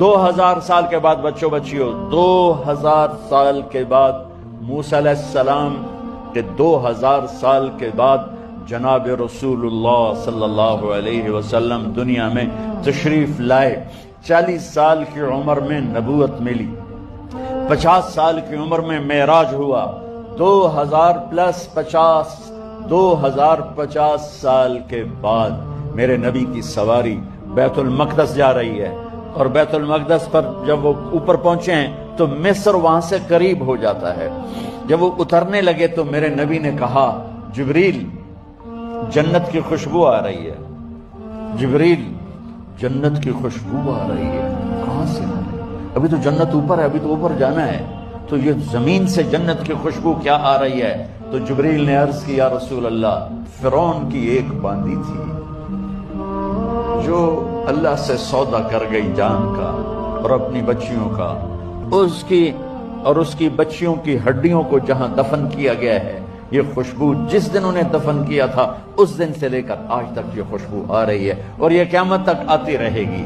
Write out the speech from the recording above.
2000 سال کے بعد بچوں بچیوں 2000 سال کے بعد موسیٰ علیہ السلام کے 2000 سال کے بعد جناب رسول اللہ صلی اللہ علیہ وسلم دنیا میں تشریف لائے. 40 سال کی عمر میں نبوت ملی، 50 سال کی عمر میں معراج ہوا. 2050 سال کے بعد میرے نبی کی سواری بیت المقدس جا رہی ہے، اور بیت المقدس پر جب وہ اوپر پہنچے ہیں تو مصر وہاں سے قریب ہو جاتا ہے. جب وہ اترنے لگے تو میرے نبی نے کہا جبریل جنت کی خوشبو آ رہی ہے. جبریل جنت کی خوشبو آ رہی ہے. کہاں سے آ رہی ہے؟ ابھی تو جنت اوپر ہے، ابھی تو اوپر جانا ہے، تو یہ زمین سے جنت کی خوشبو کیا آ رہی ہے؟ تو جبریل نے عرض کی یا رسول اللہ، فرعون کی ایک باندی تھی جو اللہ سے سودا کر گئی جان کا اور اپنی بچیوں کا، اس کی بچیوں کی ہڈیوں کو جہاں دفن کیا گیا ہے، یہ خوشبو جس دن انہیں دفن کیا تھا اس دن سے لے کر آج تک یہ خوشبو آ رہی ہے، اور یہ قیامت تک آتی رہے گی.